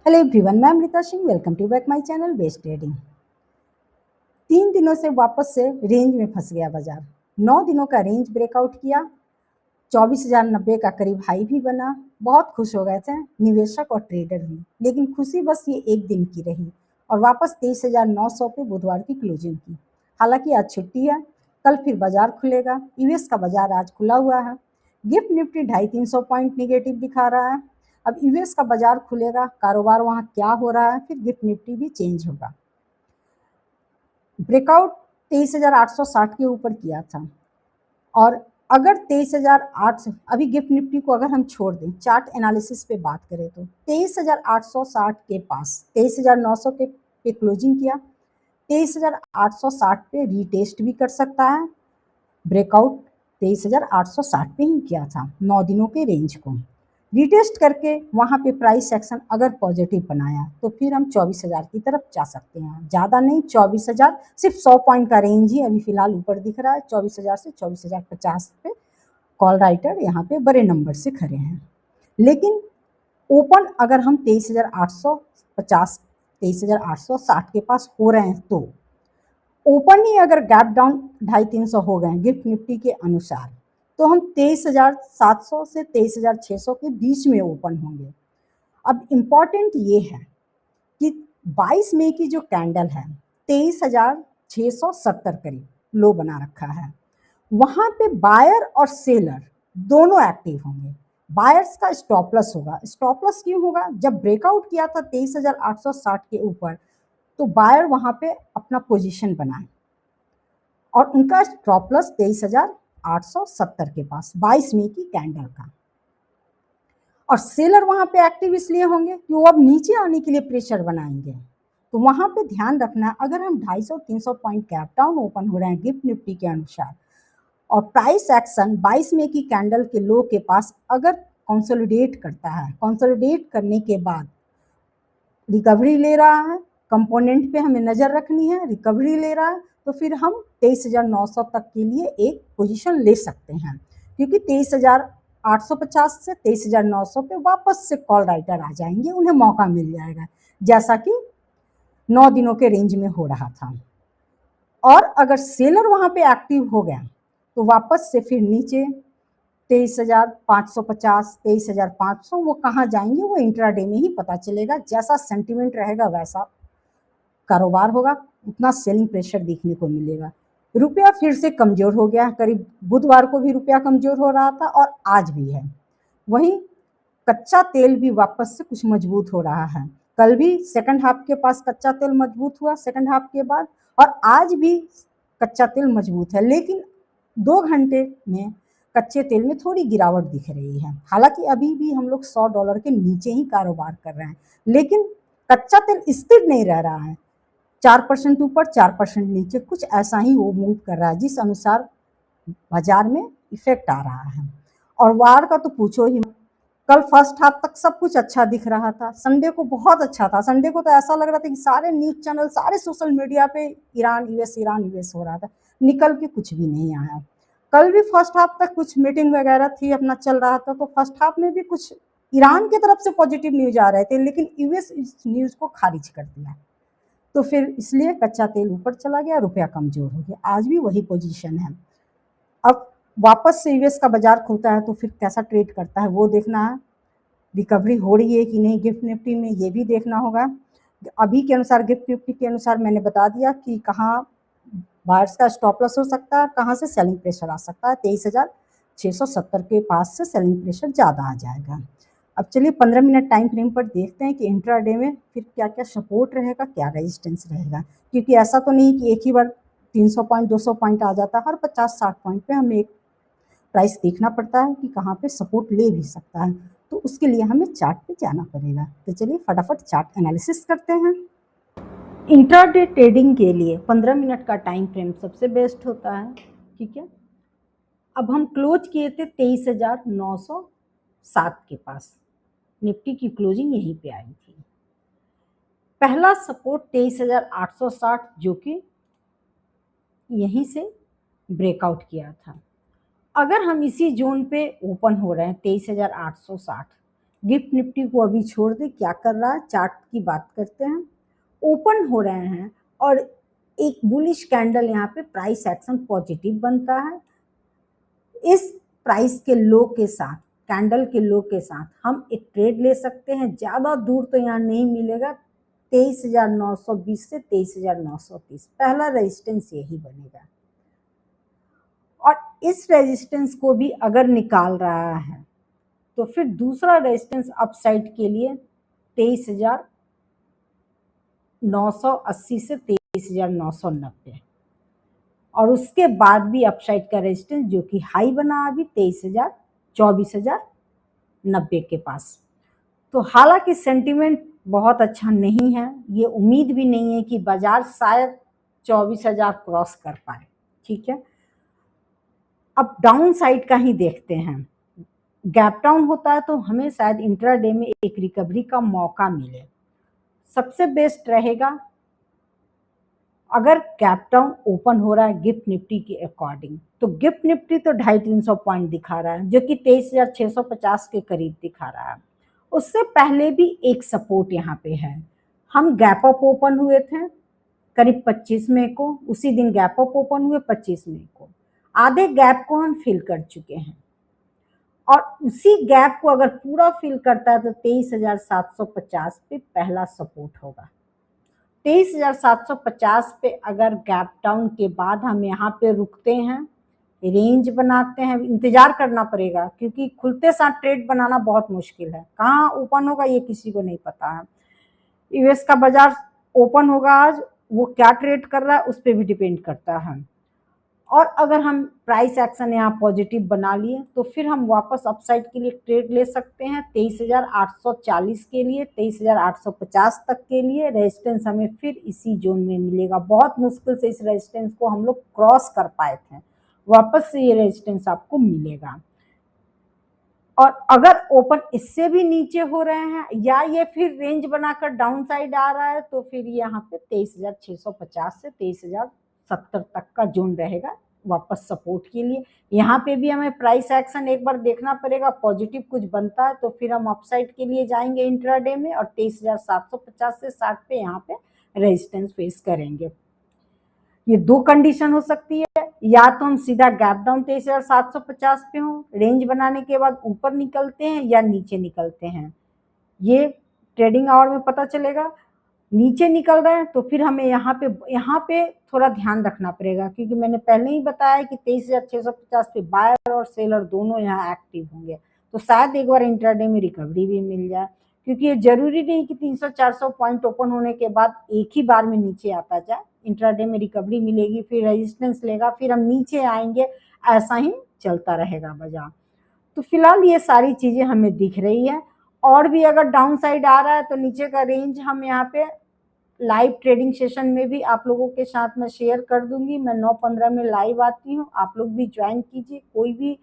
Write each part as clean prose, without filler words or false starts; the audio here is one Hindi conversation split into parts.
हेलो एवरीवन, मैं Amrita Singh. Welcome to back my channel best trading. 3 दिनों से वापस से रेंज में फंस गया बाजार। 9 दिनों का रेंज ब्रेकआउट किया, 24,090 का करीब हाई भी बना। बहुत खुश हो गए थे निवेशक और ट्रेडर भी, लेकिन खुशी बस ये एक दिन की रही और वापस 23,900 पे बुधवार की क्लोजिंग की। हालांकि आज छुट्टी है, कल फिर बाजार खुलेगा। यूएस का बाजार आज खुला हुआ है। गिफ्ट निफ्टी 250-300 पॉइंट निगेटिव दिखा रहा है। अब यूएस का बाजार खुलेगा, कारोबार वहां क्या हो रहा है, फिर गिफ्ट निफ्टी भी चेंज होगा। ब्रेकआउट 23,860 के ऊपर किया था और अगर 23,800 अभी गिफ्ट निफ्टी को अगर हम छोड़ दें, चार्ट एनालिसिस पे बात करें तो 23,860 के पास 23,900 के पे क्लोजिंग किया। 23,860 पे रीटेस्ट भी कर सकता है। ब्रेकआउट 23,860 पे ही किया था 9 दिनों के रेंज को। रिटेस्ट करके वहां पे प्राइस एक्शन अगर पॉजिटिव बनाया तो फिर हम 24,000 की तरफ जा सकते हैं। ज़्यादा नहीं, 24,000, सिर्फ 100 पॉइंट का रेंज ही अभी फिलहाल ऊपर दिख रहा है। 24,000 से 24,050 पे कॉल राइटर यहाँ पे बड़े नंबर से खड़े हैं। लेकिन ओपन अगर हम 23,850 23,860 के पास हो रहे हैं तो ओपन ही अगर गैप डाउन 250-300 हो गए गिफ्ट निफ्टी के अनुसार तो हम 23,700 से 23,600 के बीच में ओपन होंगे। अब इम्पॉर्टेंट ये है कि 22 मई की जो कैंडल है 23,670 करीब लो बना रखा है, वहां पे बायर और सेलर दोनों एक्टिव होंगे। बायर्स का स्टॉप लॉस होगा। स्टॉप लॉस क्यों होगा? जब ब्रेकआउट किया था 23,860 के ऊपर तो बायर वहां पे अपना पोजीशन बनाए और उनका स्टॉप लॉस 23,870 के पास 22 मई की कैंडल का। और सेलर वहां पे एक्टिव इसलिए होंगे कि वो अब नीचे आने के लिए प्रेशर बनाएंगे। तो वहां पे ध्यान रखना, अगर हम 250-300 पॉइंट गैप डाउन ओपन हो रहे हैं गिफ्ट निफ्टी के अनुसार और प्राइस एक्शन 22 मई की कैंडल के लो के पास अगर कंसोलिडेट करता है, कंसोलिडेट करने के बाद रिकवरी ले रहा है, कंपोनेंट पे हमें नजर रखनी है, रिकवरी ले रहा है तो फिर हम 23,900 तक के लिए एक पोजीशन ले सकते हैं, क्योंकि 23,850 से 23,900 पे वापस से कॉल राइटर आ जाएंगे, उन्हें मौका मिल जाएगा जैसा कि 9 दिनों के रेंज में हो रहा था। और अगर सेलर वहां पे एक्टिव हो गया तो वापस से फिर नीचे 23,550 23,500 वो कहाँ जाएंगे वो इंट्राडे में ही पता चलेगा। जैसा सेंटिमेंट रहेगा वैसा कारोबार होगा, उतना सेलिंग प्रेशर देखने को मिलेगा। रुपया फिर से कमजोर हो गया, करीब बुधवार को भी रुपया कमजोर हो रहा था और आज भी है। वहीं कच्चा तेल भी वापस से कुछ मजबूत हो रहा है। कल भी सेकंड हाफ के पास कच्चा तेल मजबूत हुआ सेकंड हाफ के बाद, और आज भी कच्चा तेल मजबूत है, लेकिन 2 घंटे में कच्चे तेल में थोड़ी गिरावट दिख रही है। हालांकि अभी भी हम लोग $100 के नीचे ही कारोबार कर रहे हैं, लेकिन कच्चा तेल स्थिर नहीं रह रहा है। 4% ऊपर 4% नीचे कुछ ऐसा ही वो मूव कर रहा है, जिस अनुसार बाजार में इफेक्ट आ रहा है। और वार का तो पूछो ही, कल फर्स्ट हाफ तक सब कुछ अच्छा दिख रहा था। संडे को बहुत अच्छा था। संडे को तो ऐसा लग रहा था कि सारे न्यूज चैनल, सारे सोशल मीडिया पे ईरान यूएस हो रहा था, निकल के कुछ भी नहीं आया। कल भी फर्स्ट हाफ तक कुछ मीटिंग वगैरह थी, अपना चल रहा था, तो फर्स्ट हाफ में भी कुछ ईरान की तरफ से पॉजिटिव न्यूज आ रहे थे, लेकिन यूएस इस न्यूज को खारिज कर दिया। तो फिर इसलिए कच्चा तेल ऊपर चला गया, रुपया कमजोर हो गया। आज भी वही पोजीशन है। अब वापस से यूएस का बाजार खुलता है तो फिर कैसा ट्रेड करता है वो देखना है। रिकवरी हो रही है कि नहीं गिफ्ट निफ्टी में, ये भी देखना होगा। अभी के अनुसार गिफ्ट निफ्टी के अनुसार मैंने बता दिया कि कहाँ बायर्स का स्टॉप लॉस हो सकता है, कहाँ से सेलिंग प्रेशर आ सकता है। 23,670 के पास से सेलिंग प्रेशर ज़्यादा आ जाएगा। अब चलिए 15 मिनट टाइम फ्रेम पर देखते हैं कि इंट्राडे में फिर क्या क्या सपोर्ट रहेगा, क्या रेजिस्टेंस रहेगा, क्योंकि ऐसा तो नहीं कि एक ही बार 300 पॉइंट 200 पॉइंट आ जाता है। हर 50-60 पॉइंट पे हमें एक प्राइस देखना पड़ता है कि कहाँ पे सपोर्ट ले भी सकता है, तो उसके लिए हमें चार्ट पे जाना पड़ेगा। तो चलिए फटाफट चार्ट एनालिसिस करते हैं। इंट्राडे ट्रेडिंग के लिए 15 मिनट का टाइम फ्रेम सबसे बेस्ट होता है। ठीक है, अब हम क्लोज किए थे 23,907 के पास, निफ्टी की क्लोजिंग यहीं पे आई थी। पहला सपोर्ट 23,860 जो कि यहीं से ब्रेकआउट किया था। अगर हम इसी जोन पे ओपन हो रहे हैं 23,860, गिफ्ट निफ्टी को अभी छोड़ दे, क्या कर रहा है चार्ट की बात करते हैं। ओपन हो रहे हैं और एक बुलिश कैंडल यहाँ पे प्राइस एक्शन पॉजिटिव बनता है। इस प्राइस के लो के साथ, कैंडल के लो के साथ हम एक ट्रेड ले सकते हैं। ज़्यादा दूर तो यहाँ नहीं मिलेगा, 23,920 से 23,930 पहला रेजिस्टेंस यही बनेगा। और इस रेजिस्टेंस को भी अगर निकाल रहा है तो फिर दूसरा रेजिस्टेंस अपसाइड के लिए 23,980 से 23,990 और उसके बाद भी अपसाइड का रेजिस्टेंस जो कि हाई बना अभी 24,090 के पास। तो हालांकि सेंटीमेंट बहुत अच्छा नहीं है, ये उम्मीद भी नहीं है कि बाजार शायद 24,000 क्रॉस कर पाए। ठीक है, अब डाउन साइड का ही देखते हैं। गैप डाउन होता है तो हमें शायद इंट्राडे में एक रिकवरी का मौका मिले। सबसे बेस्ट रहेगा अगर गैप डाउन ओपन हो रहा है गिफ्ट निफ्टी के अकॉर्डिंग, तो गिफ्ट निफ्टी तो 250-300 पॉइंट दिखा रहा है जो कि 23,650 के करीब दिखा रहा है। उससे पहले भी एक सपोर्ट यहाँ पे है। हम गैप अप ओपन हुए थे करीब 25 मई को, उसी दिन गैप अप ओपन हुए 25 मई को। आधे गैप को हम फिल कर चुके हैं और उसी गैप को अगर पूरा फिल करता है तो 23,750 पे पहला सपोर्ट होगा। 23,750 पे अगर गैप डाउन के बाद हम यहाँ पे रुकते हैं, रेंज बनाते हैं, इंतजार करना पड़ेगा क्योंकि खुलते साथ ट्रेड बनाना बहुत मुश्किल है। कहाँ ओपन होगा ये किसी को नहीं पता है। यूएस का बाजार ओपन होगा आज, वो क्या ट्रेड कर रहा है उस पर भी डिपेंड करता है। और अगर हम प्राइस एक्शन यहाँ पॉजिटिव बना लिए तो फिर हम वापस अपसाइड के लिए ट्रेड ले सकते हैं 23,840 के लिए, 23,850 तक के लिए रेजिस्टेंस हमें फिर इसी जोन में मिलेगा। बहुत मुश्किल से इस रेजिस्टेंस को हम लोग क्रॉस कर पाए थे, वापस से ये रेजिस्टेंस आपको मिलेगा। और अगर ओपन इससे भी नीचे हो रहे हैं या ये फिर रेंज बनाकर डाउन साइड आ रहा है तो फिर यहाँ पे 23,650 से 23,070 तक का जोन रहेगा वापस सपोर्ट के लिए। यहाँ पे भी हमें प्राइस एक्शन एक बार देखना पड़ेगा, पॉजिटिव कुछ बनता है तो फिर हम अपसाइड के लिए जाएंगे इंट्राडे में और 23,750 से 60 पे यहाँ पे रेजिस्टेंस फेस करेंगे। ये दो कंडीशन हो सकती है, या तो हम सीधा गैप डाउन 23,750 पे हो, रेंज बनाने के बाद ऊपर निकलते हैं या नीचे निकलते हैं, ये ट्रेडिंग आवर में पता चलेगा। नीचे निकल रहे हैं तो फिर हमें यहाँ पे थोड़ा ध्यान रखना पड़ेगा क्योंकि मैंने पहले ही बताया कि 23,650 पे बायर और सेलर दोनों यहाँ एक्टिव होंगे, तो शायद एक बार इंट्राडे में रिकवरी भी मिल जाए क्योंकि ये जरूरी नहीं कि 300-400 पॉइंट ओपन होने के बाद एक ही बार में नीचे आता जाए। इंट्राडे में रिकवरी मिलेगी, फिर रेजिस्टेंस लेगा, फिर हम नीचे आएंगे, ऐसा ही चलता रहेगा बाजार। तो फिलहाल ये सारी चीजें हमें दिख रही है। और भी अगर डाउन साइड आ रहा है तो नीचे का रेंज हम यहाँ पे लाइव ट्रेडिंग सेशन में भी आप लोगों के साथ में शेयर कर दूंगी। मैं 9:15 में लाइव आती हूँ, आप लोग भी ज्वाइन कीजिए। कोई भी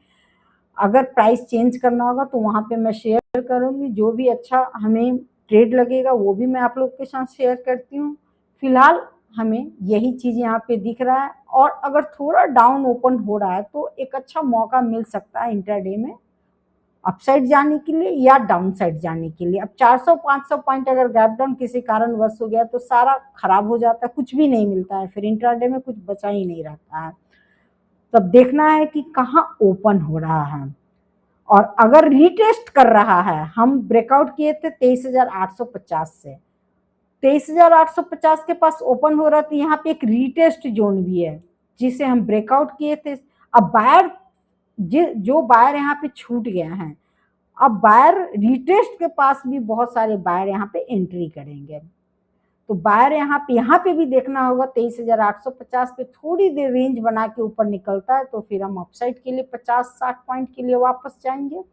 अगर प्राइस चेंज करना होगा तो वहाँ पे मैं शेयर करूँगी, जो भी अच्छा हमें ट्रेड लगेगा वो भी मैं आप लोग के साथ शेयर करती हूँ। फिलहाल हमें यही चीज़ यहाँ पे दिख रहा है और अगर थोड़ा डाउन ओपन हो रहा है तो एक अच्छा मौका मिल सकता है इंट्राडे में अपसाइड जाने के लिए या डाउन साइड जाने के लिए। अब 400-500 पॉइंट अगर गैप डाउन किसी कारणवश हो गया तो सारा खराब हो जाता है, कुछ भी नहीं मिलता है, फिर इंट्राडे में कुछ बचा ही नहीं रहता है। तब देखना है कि कहाँ ओपन हो रहा है और अगर रीटेस्ट कर रहा है, हम ब्रेकआउट किए थे 23,850 से, 23,850 के पास ओपन हो रहा था, यहाँ पे एक रीटेस्ट जोन भी है जिसे हम ब्रेकआउट किए थे। अब बायर जो बायर यहाँ पे छूट गया है, अब बायर रीटेस्ट के पास भी बहुत सारे बायर यहाँ पे एंट्री करेंगे, तो बायर यहाँ पे भी देखना होगा 23,850 पे थोड़ी देर रेंज बना के ऊपर निकलता है तो फिर हम अपसाइड के लिए 50-60 पॉइंट के लिए वापस जाएंगे।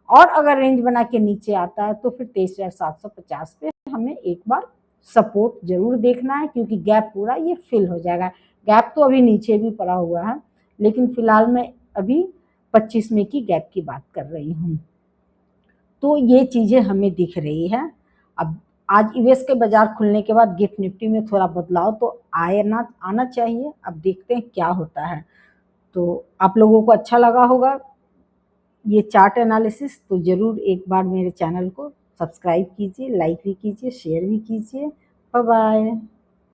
और अगर रेंज बना के नीचे आता है तो फिर 23,750 पे हमें एक बार सपोर्ट जरूर देखना है क्योंकि गैप पूरा ये फिल हो जाएगा। गैप तो अभी नीचे भी पड़ा हुआ है लेकिन फिलहाल मैं अभी 25 मई की गैप की बात कर रही हूँ। तो ये चीज़ें हमें दिख रही है। अब आज यूएस के बाजार खुलने के बाद गिफ्ट निफ्टी में थोड़ा बदलाव तो आना चाहिए। अब देखते हैं क्या होता है। तो आप लोगों को अच्छा लगा होगा ये चार्ट एनालिसिस, तो ज़रूर एक बार मेरे चैनल को सब्सक्राइब कीजिए, लाइक भी कीजिए, शेयर भी कीजिए। Bye bye.